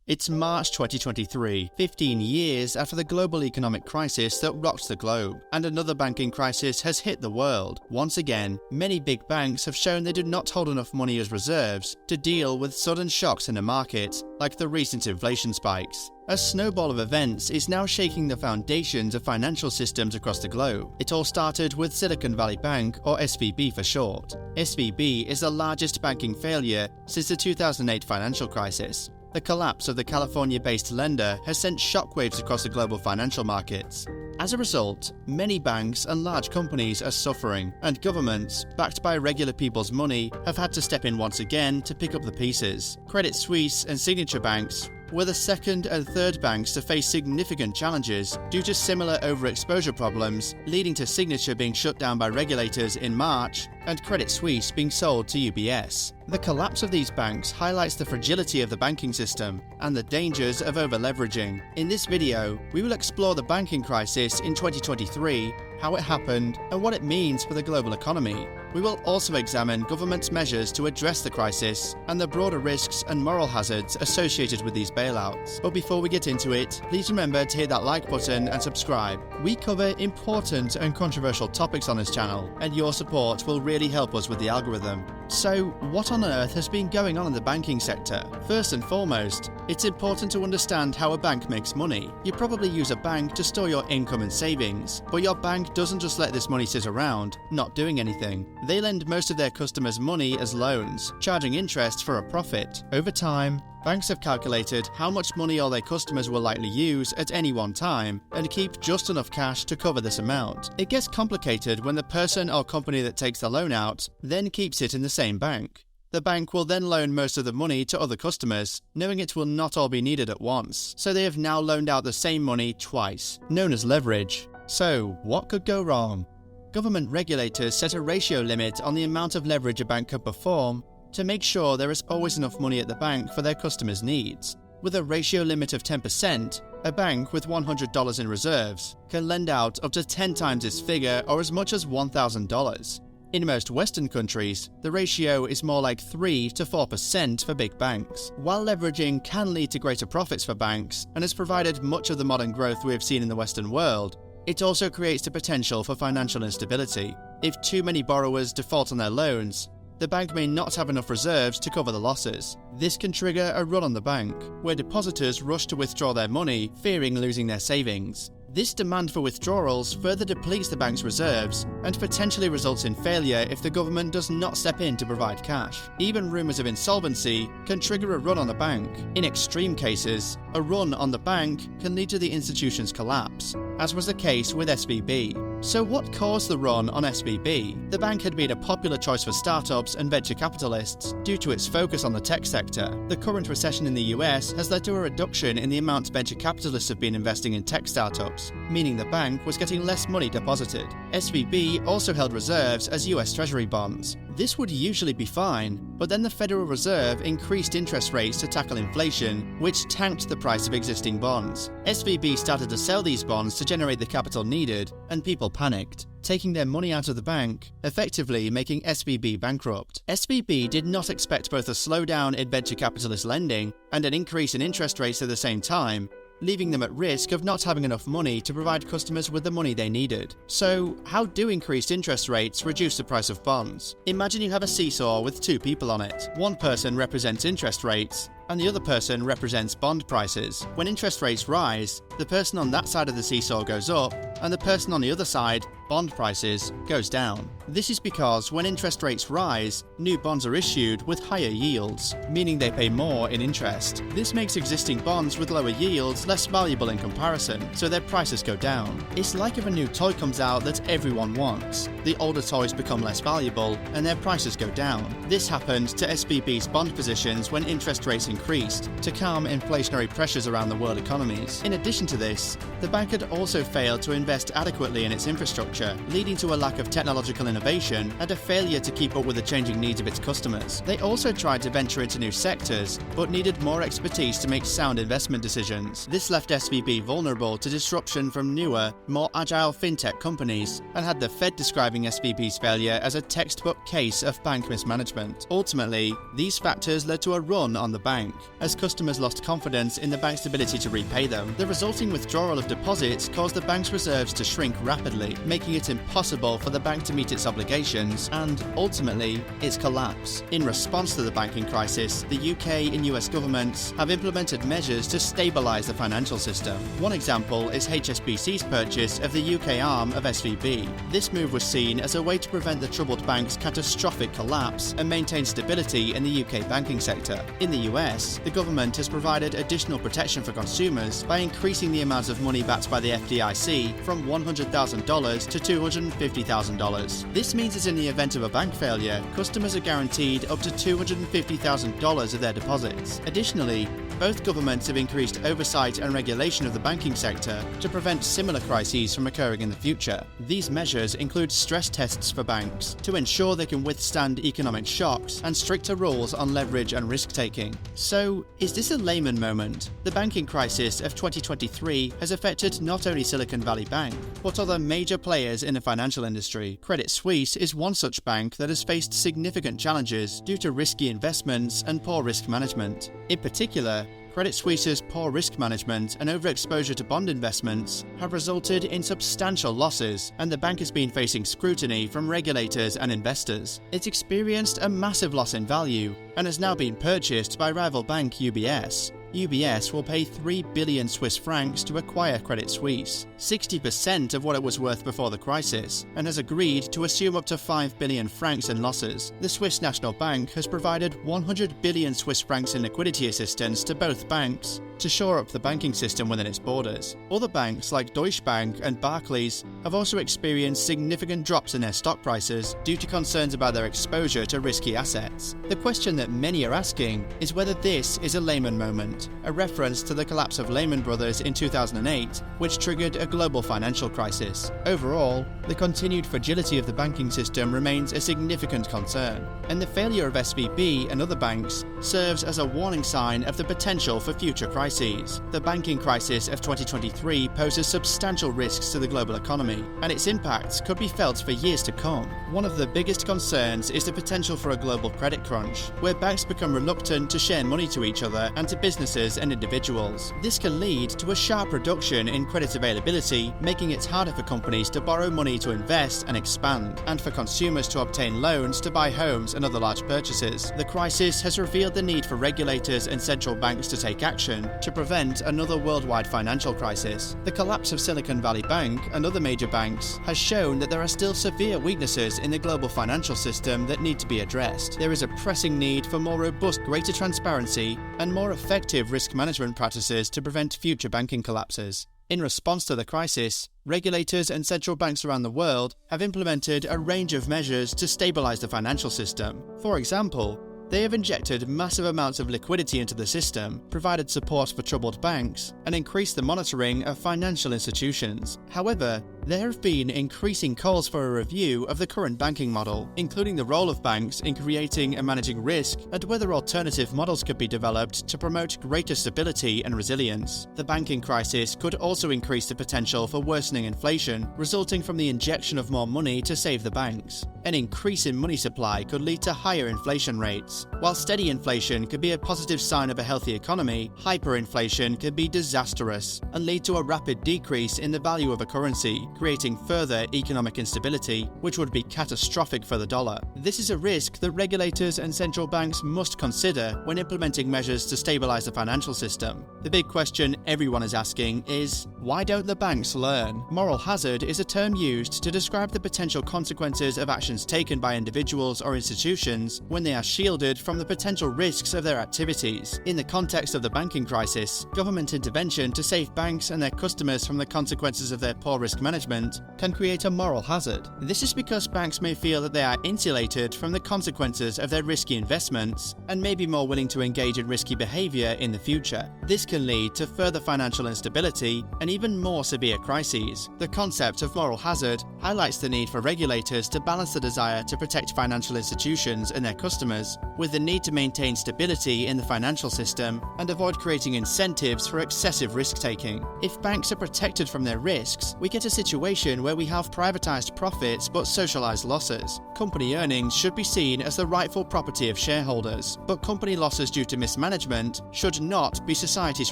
It's March 2023, 15 years after the global economic crisis that rocked the globe, and another banking crisis has hit the world. Once again, many big banks have shown they do not hold enough money as reserves to deal with sudden shocks in the market, like the recent inflation spikes. A snowball of events is now shaking the foundations of financial systems across the globe. It all started with Silicon Valley Bank, or SVB for short. SVB is the largest banking failure since the 2008 financial crisis. The collapse of the California-based lender has sent shockwaves across the global financial markets. As a result, many banks and large companies are suffering, and governments, backed by regular people's money, have had to step in once again to pick up the pieces. Credit Suisse and Signature Banks were the second and third banks to face significant challenges due to similar overexposure problems, leading to Signature being shut down by regulators in March and Credit Suisse being sold to UBS. The collapse of these banks highlights the fragility of the banking system and the dangers of over-leveraging. In this video, we will explore the banking crisis in 2023, how it happened, and what it means for the global economy. We will also examine government's measures to address the crisis and the broader risks and moral hazards associated with these bailouts. But before we get into it, please remember to hit that like button and subscribe. We cover important and controversial topics on this channel, and your support will really help us with the algorithm. So, what on earth has been going on in the banking sector? First and foremost, it's important to understand how a bank makes money. You probably use a bank to store your income and savings, but your bank doesn't just let this money sit around, not doing anything. They lend most of their customers money as loans, charging interest for a profit. Over time, banks have calculated how much money all their customers will likely use at any one time and keep just enough cash to cover this amount. It gets complicated when the person or company that takes the loan out then keeps it in the same bank. The bank will then loan most of the money to other customers, knowing it will not all be needed at once. So they have now loaned out the same money twice, known as leverage. So, what could go wrong? Government regulators set a ratio limit on the amount of leverage a bank could perform to make sure there is always enough money at the bank for their customers' needs. With a ratio limit of 10%, a bank with $100 in reserves can lend out up to 10 times this figure, or as much as $1,000. In most Western countries, the ratio is more like 3 to 4% for big banks. While leveraging can lead to greater profits for banks and has provided much of the modern growth we have seen in the Western world, it also creates the potential for financial instability. If too many borrowers default on their loans, the bank may not have enough reserves to cover the losses. This can trigger a run on the bank, where depositors rush to withdraw their money, fearing losing their savings. This demand for withdrawals further depletes the bank's reserves and potentially results in failure if the government does not step in to provide cash. Even rumours of insolvency can trigger a run on the bank. In extreme cases, a run on the bank can lead to the institution's collapse, as was the case with SVB. So what caused the run on SVB? The bank had been a popular choice for startups and venture capitalists due to its focus on the tech sector. The current recession in the US has led to a reduction in the amount venture capitalists have been investing in tech startups, meaning the bank was getting less money deposited. SVB also held reserves as US Treasury bonds. This would usually be fine, but then the Federal Reserve increased interest rates to tackle inflation, which tanked the price of existing bonds. SVB started to sell these bonds to generate the capital needed, and people panicked, taking their money out of the bank, effectively making SVB bankrupt. SVB did not expect both a slowdown in venture capitalist lending and an increase in interest rates at the same time, leaving them at risk of not having enough money to provide customers with the money they needed. So, how do increased interest rates reduce the price of bonds? Imagine you have a seesaw with two people on it. One person represents interest rates, and the other person represents bond prices. When interest rates rise, the person on that side of the seesaw goes up, and the person on the other side, bond prices, goes down. This is because when interest rates rise, new bonds are issued with higher yields, meaning they pay more in interest. This makes existing bonds with lower yields less valuable in comparison, so their prices go down. It's like if a new toy comes out that everyone wants. The older toys become less valuable, and their prices go down. This happened to SVB's bond positions when interest rates increased, to calm inflationary pressures around the world economies. In addition to this, the bank had also failed to invest adequately in its infrastructure, leading to a lack of technological innovation and a failure to keep up with the changing needs of its customers. They also tried to venture into new sectors, but needed more expertise to make sound investment decisions. This left SVB vulnerable to disruption from newer, more agile fintech companies, and had the Fed describing SVB's failure as a textbook case of bank mismanagement. Ultimately, these factors led to a run on the bank. bank, as customers lost confidence in the bank's ability to repay them. The resulting withdrawal of deposits caused the bank's reserves to shrink rapidly, making it impossible for the bank to meet its obligations and, ultimately, its collapse. In response to the banking crisis, the UK and US governments have implemented measures to stabilise the financial system. One example is HSBC's purchase of the UK arm of SVB. This move was seen as a way to prevent the troubled bank's catastrophic collapse and maintain stability in the UK banking sector. In the US, the government has provided additional protection for consumers by increasing the amount of money backed by the FDIC from $100,000 to $250,000. This means that in the event of a bank failure, customers are guaranteed up to $250,000 of their deposits. Additionally, both governments have increased oversight and regulation of the banking sector to prevent similar crises from occurring in the future. These measures include stress tests for banks to ensure they can withstand economic shocks and stricter rules on leverage and risk-taking. So, is this a Layman moment? The banking crisis of 2023 has affected not only Silicon Valley Bank, but other major players in the financial industry. Credit Suisse is one such bank that has faced significant challenges due to risky investments and poor risk management. In particular, Credit Suisse's poor risk management and overexposure to bond investments have resulted in substantial losses, and the bank has been facing scrutiny from regulators and investors. It's experienced a massive loss in value and has now been purchased by rival bank UBS. UBS will pay 3 billion Swiss francs to acquire Credit Suisse, 60% of what it was worth before the crisis, and has agreed to assume up to 5 billion francs in losses. The Swiss National Bank has provided 100 billion Swiss francs in liquidity assistance to both banks to shore up the banking system within its borders. Other banks like Deutsche Bank and Barclays have also experienced significant drops in their stock prices due to concerns about their exposure to risky assets. The question that many are asking is whether this is a Layman moment, a reference to the collapse of Layman Brothers in 2008, which triggered a global financial crisis. Overall, the continued fragility of the banking system remains a significant concern, and the failure of SVB and other banks serves as a warning sign of the potential for future crises. The banking crisis of 2023 poses substantial risks to the global economy, and its impacts could be felt for years to come. One of the biggest concerns is the potential for a global credit crunch, where banks become reluctant to share money to each other and to businesses and individuals. This can lead to a sharp reduction in credit availability, making it harder for companies to borrow money to invest and expand, and for consumers to obtain loans to buy homes and other large purchases. The crisis has revealed the need for regulators and central banks to take action to prevent another worldwide financial crisis. The collapse of Silicon Valley Bank and other major banks has shown that there are still severe weaknesses in the global financial system that need to be addressed. There is a pressing need for more robust, greater transparency and more effective risk management practices to prevent future banking collapses. In response to the crisis, regulators and central banks around the world have implemented a range of measures to stabilize the financial system. For example, they have injected massive amounts of liquidity into the system, provided support for troubled banks, and increased the monitoring of financial institutions. However, there have been increasing calls for a review of the current banking model, including the role of banks in creating and managing risk and whether alternative models could be developed to promote greater stability and resilience. The banking crisis could also increase the potential for worsening inflation, resulting from the injection of more money to save the banks. An increase in money supply could lead to higher inflation rates. While steady inflation could be a positive sign of a healthy economy, hyperinflation could be disastrous and lead to a rapid decrease in the value of a currency, creating further economic instability, which would be catastrophic for the dollar. This is a risk that regulators and central banks must consider when implementing measures to stabilize the financial system. The big question everyone is asking is, why don't the banks learn? Moral hazard is a term used to describe the potential consequences of actions taken by individuals or institutions when they are shielded from the potential risks of their activities. In the context of the banking crisis, government intervention to save banks and their customers from the consequences of their poor risk management can create a moral hazard. This is because banks may feel that they are insulated from the consequences of their risky investments and may be more willing to engage in risky behavior in the future. This can lead to further financial instability and even more severe crises. The concept of moral hazard highlights the need for regulators to balance the desire to protect financial institutions and their customers with the need to maintain stability in the financial system and avoid creating incentives for excessive risk-taking. If banks are protected from their risks, we get a situation where we have privatized profits but socialized losses. Company earnings should be seen as the rightful property of shareholders, but company losses due to mismanagement should not be society's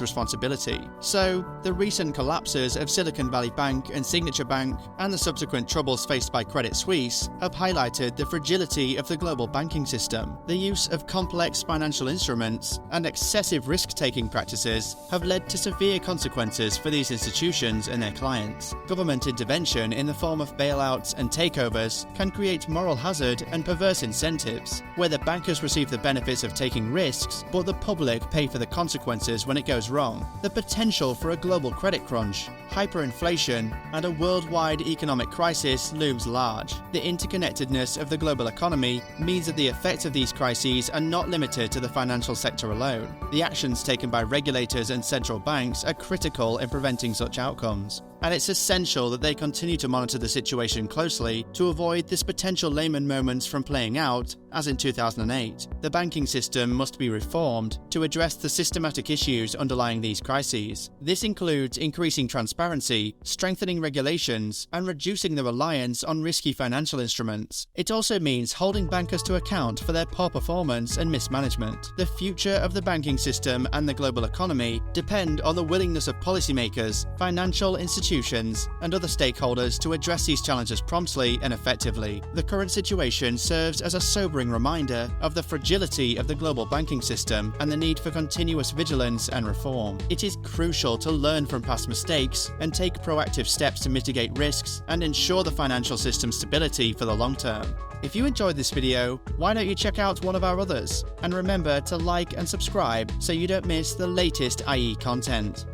responsibility. So, the recent collapses of Silicon Valley Bank and Signature Bank and the subsequent troubles faced by Credit Suisse have highlighted the fragility of the global banking system. The use of complex financial instruments and excessive risk-taking practices have led to severe consequences for these institutions and their clients. Government intervention in the form of bailouts and takeovers can create moral hazard and perverse incentives, where the bankers receive the benefits of taking risks, but the public pay for the consequences when it goes wrong. The potential for a global credit crunch, hyperinflation, and a worldwide economic crisis looms large. The interconnectedness of the global economy means that the effects of these crises are not limited to the financial sector alone. The actions taken by regulators and central banks are critical in preventing such outcomes, and it's essential that they continue to monitor the situation closely to avoid this potential Layman moments from playing out, as in 2008. The banking system must be reformed to address the systematic issues underlying these crises. This includes increasing transparency, strengthening regulations, and reducing the reliance on risky financial instruments. It also means holding bankers to account for their poor performance and mismanagement. The future of the banking system and the global economy depend on the willingness of policymakers, financial institutions, and other stakeholders to address these challenges promptly and effectively. The current situation serves as a sobering reminder of the fragility of the global banking system and the need for continuous vigilance and reform. It is crucial to learn from past mistakes and take proactive steps to mitigate risks and ensure the financial system's stability for the long term. If you enjoyed this video, why don't you check out one of our others? And remember to like and subscribe so you don't miss the latest IE content.